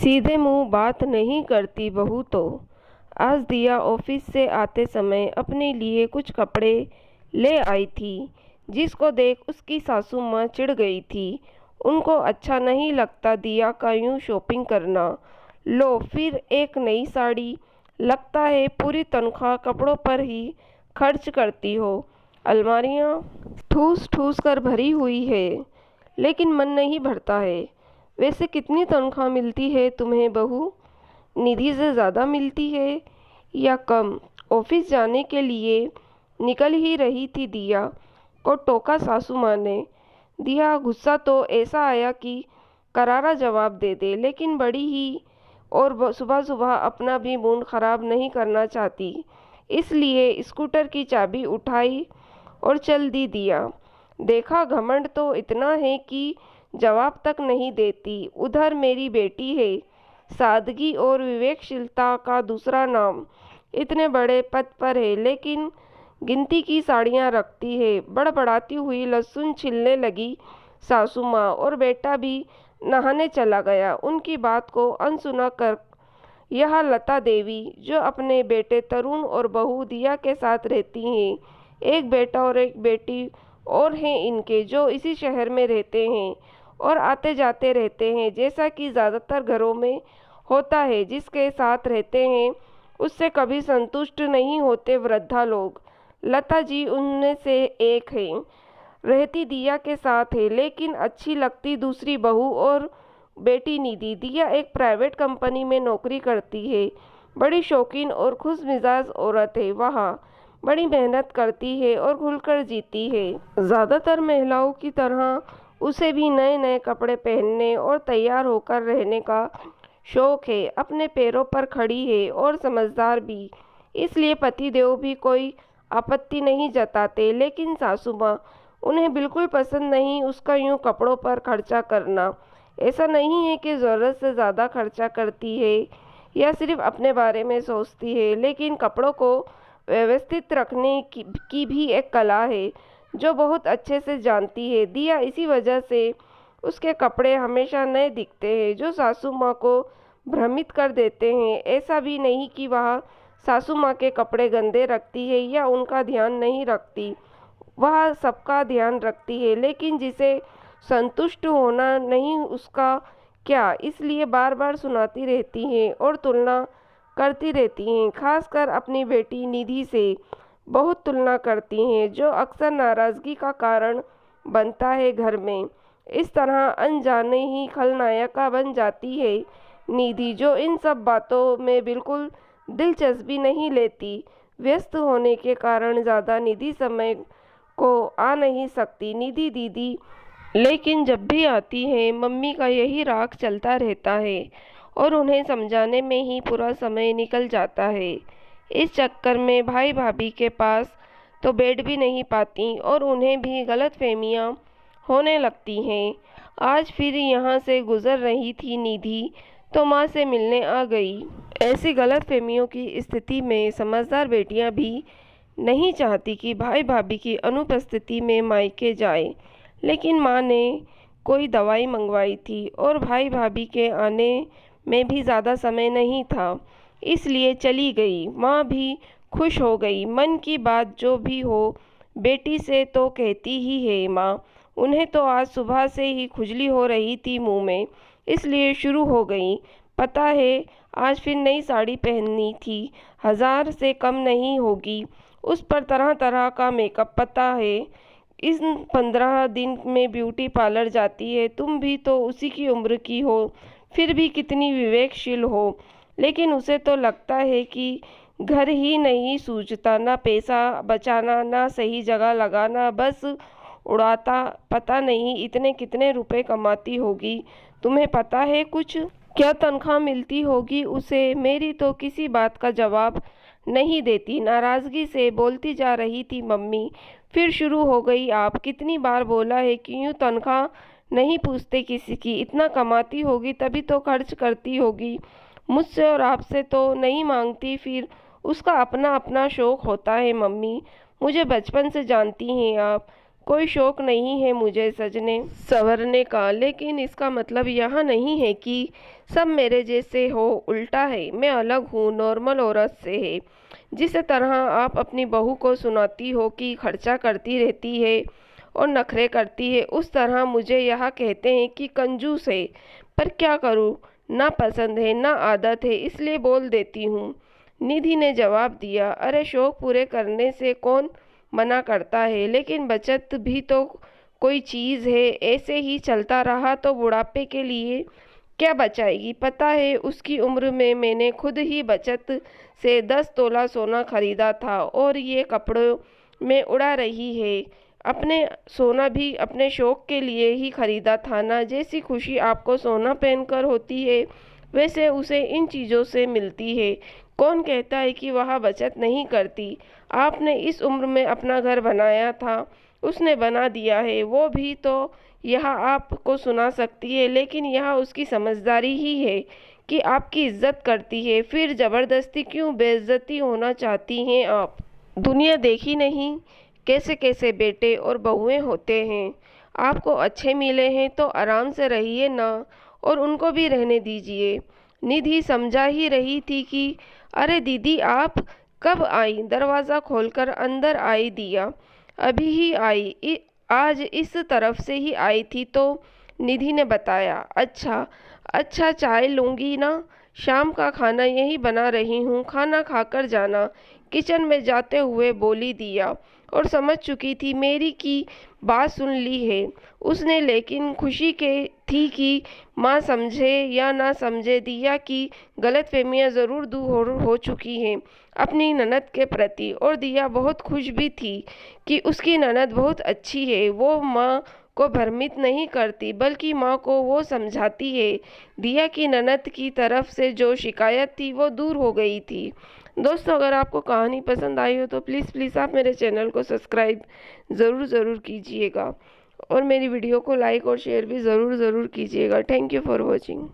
सीधे मुंह बात नहीं करती बहू तो। आज दिया ऑफिस से आते समय अपने लिए कुछ कपड़े ले आई थी, जिसको देख उसकी सासू माँ चिढ़ गई थी। उनको अच्छा नहीं लगता दिया का यूं शॉपिंग करना। लो फिर एक नई साड़ी, लगता है पूरी तनख्वाह कपड़ों पर ही खर्च करती हो। अलमारियाँ ठूस ठूस कर भरी हुई है, लेकिन मन नहीं भरता है। वैसे कितनी तनख्वाह मिलती है तुम्हें बहू? निधि से ज़्यादा मिलती है या कम? ऑफिस जाने के लिए निकल ही रही थी दिया को टोका सासू माँ ने। दिया गुस्सा तो ऐसा आया कि करारा जवाब दे दे, लेकिन बड़ी ही और सुबह सुबह अपना भी मूड खराब नहीं करना चाहती, इसलिए स्कूटर की चाबी उठाई और चल दी दिया। देखा घमंड तो इतना है कि जवाब तक नहीं देती। उधर मेरी बेटी है, सादगी और विवेकशीलता का दूसरा नाम। इतने बड़े पद पर है, लेकिन गिनती की साड़ियाँ रखती है। बड़बड़ाती हुई लहसुन छिलने लगी सासू माँ, और बेटा भी नहाने चला गया। उनकी बात को अनसुना कर यह लता देवी, जो अपने बेटे तरुण और बहू दिया के साथ रहती हैं, एक बेटा और एक बेटी और हैं इनके, जो इसी शहर में रहते हैं और आते जाते रहते हैं, जैसा कि ज़्यादातर घरों में होता है। जिसके साथ रहते हैं उससे कभी संतुष्ट नहीं होते वृद्धा लोग। लता जी उनमें से एक है। रहती दिया के साथ है, लेकिन अच्छी लगती दूसरी बहू और बेटी निधि। दिया एक प्राइवेट कंपनी में नौकरी करती है। बड़ी शौकीन और खुश मिजाज औरत है। वह बड़ी मेहनत करती है और खुलकर जीती है। ज़्यादातर महिलाओं की तरह उसे भी नए नए कपड़े पहनने और तैयार होकर रहने का शौक है। अपने पैरों पर खड़ी है और समझदार भी, इसलिए पतिदेव भी कोई आपत्ति नहीं जताते। लेकिन सासू माँ, उन्हें बिल्कुल पसंद नहीं उसका यूं कपड़ों पर खर्चा करना। ऐसा नहीं है कि ज़रूरत से ज़्यादा खर्चा करती है या सिर्फ अपने बारे में सोचती है, लेकिन कपड़ों को व्यवस्थित रखने की भी एक कला है, जो बहुत अच्छे से जानती है दिया। इसी वजह से उसके कपड़े हमेशा नए दिखते हैं, जो सासू माँ को भ्रमित कर देते हैं। ऐसा भी नहीं कि वह सासू माँ के कपड़े गंदे रखती है या उनका ध्यान नहीं रखती, वह सबका ध्यान रखती है, लेकिन जिसे संतुष्ट होना नहीं उसका क्या, इसलिए बार बार सुनाती रहती हैं और तुलना करती रहती हैं। खासकर अपनी बेटी निधि से बहुत तुलना करती हैं, जो अक्सर नाराज़गी का कारण बनता है घर में। इस तरह अनजाने ही खलनायिका बन जाती है निधि, जो इन सब बातों में बिल्कुल दिलचस्पी नहीं लेती। व्यस्त होने के कारण ज़्यादा निधि समय को आ नहीं सकती निधि दीदी, लेकिन जब भी आती है मम्मी का यही राग चलता रहता है और उन्हें समझाने में ही पूरा समय निकल जाता है। इस चक्कर में भाई भाभी के पास तो बैठ भी नहीं पाती और उन्हें भी गलतफहमियां होने लगती हैं। आज फिर यहाँ से गुजर रही थी निधि तो माँ से मिलने आ गई। ऐसी गलतफहमियों की स्थिति में समझदार बेटियाँ भी नहीं चाहती कि भाई भाभी की अनुपस्थिति में मायके जाए, लेकिन माँ ने कोई दवाई मंगवाई थी और भाई भाभी के आने में भी ज़्यादा समय नहीं था, इसलिए चली गई। माँ भी खुश हो गई। मन की बात जो भी हो, बेटी से तो कहती ही है माँ। उन्हें तो आज सुबह से ही खुजली हो रही थी मुंह में, इसलिए शुरू हो गई। पता है आज फिर नई साड़ी पहननी थी, 1000 से कम नहीं होगी। उस पर तरह तरह का मेकअप, पता है इस 15 दिन में ब्यूटी पार्लर जाती है। तुम भी तो उसी की उम्र की हो, फिर भी कितनी विवेकशील हो। लेकिन उसे तो लगता है कि घर ही नहीं सूझता, ना पैसा बचाना ना सही जगह लगाना, बस उड़ाता। पता नहीं इतने कितने रुपए कमाती होगी, तुम्हें पता है कुछ? क्या तनख्वाह मिलती होगी उसे? मेरी तो किसी बात का जवाब नहीं देती। नाराज़गी से बोलती जा रही थी मम्मी, फिर शुरू हो गई। आप कितनी बार बोला है कि यूँ तनख्वाह नहीं पूछते किसी की। इतना कमाती होगी तभी तो खर्च करती होगी। मुझसे और आपसे तो नहीं मांगती, फिर उसका अपना अपना शौक होता है मम्मी। मुझे बचपन से जानती हैं आप, कोई शौक नहीं है मुझे सजने संवरने का, लेकिन इसका मतलब यह नहीं है कि सब मेरे जैसे हो, उल्टा है। मैं अलग हूँ, नॉर्मल औरत से है। जिस तरह आप अपनी बहू को सुनाती हो कि खर्चा करती रहती है और नखरे करती है, उस तरह मुझे यह कहते हैं कि कंजूस है। पर क्या करूँ, ना पसंद है ना आदत है, इसलिए बोल देती हूँ। निधि ने जवाब दिया, अरे शौक पूरे करने से कौन मना करता है, लेकिन बचत भी तो कोई चीज़ है। ऐसे ही चलता रहा तो बुढ़ापे के लिए क्या बचाएगी। पता है उसकी उम्र में मैंने खुद ही बचत से 10 तोला सोना खरीदा था और ये कपड़ों में उड़ा रही है। अपने सोना भी अपने शौक के लिए ही खरीदा था ना। जैसी खुशी आपको सोना पहनकर होती है, वैसे उसे इन चीज़ों से मिलती है। कौन कहता है कि वह बचत नहीं करती। आपने इस उम्र में अपना घर बनाया था, उसने बना दिया है। वो भी तो यह आपको सुना सकती है, लेकिन यह उसकी समझदारी ही है कि आपकी इज्जत करती है। फिर ज़बरदस्ती क्यों बेइज्जती होना चाहती हैं आप। दुनिया देखी नहीं कैसे कैसे बेटे और बहुएं होते हैं। आपको अच्छे मिले हैं तो आराम से रहिए ना, और उनको भी रहने दीजिए। निधि समझा ही रही थी कि अरे दीदी आप कब आई। दरवाज़ा खोलकर अंदर आई दिया। अभी ही आई, आज इस तरफ से ही आई थी। तो निधि ने बताया, अच्छा अच्छा, चाय लूँगी ना, शाम का खाना यही बना रही हूँ, खाना खाकर जाना। किचन में जाते हुए बोली दिया, और समझ चुकी थी मेरी की बात सुन ली है उसने। लेकिन खुशी के थी कि माँ समझे या ना समझे, दिया की गलतफहमियाँ ज़रूर दूर हो चुकी हैं अपनी ननद के प्रति। और दिया बहुत खुश भी थी कि उसकी ननद बहुत अच्छी है। वो माँ को भ्रमित नहीं करती, बल्कि माँ को वो समझाती है। दिया की ननद की तरफ से जो शिकायत थी वो दूर हो गई थी। दोस्तों, अगर आपको कहानी पसंद आई हो तो प्लीज़ आप मेरे चैनल को सब्सक्राइब ज़रूर कीजिएगा, और मेरी वीडियो को लाइक और शेयर भी ज़रूर कीजिएगा। Thank you for watching.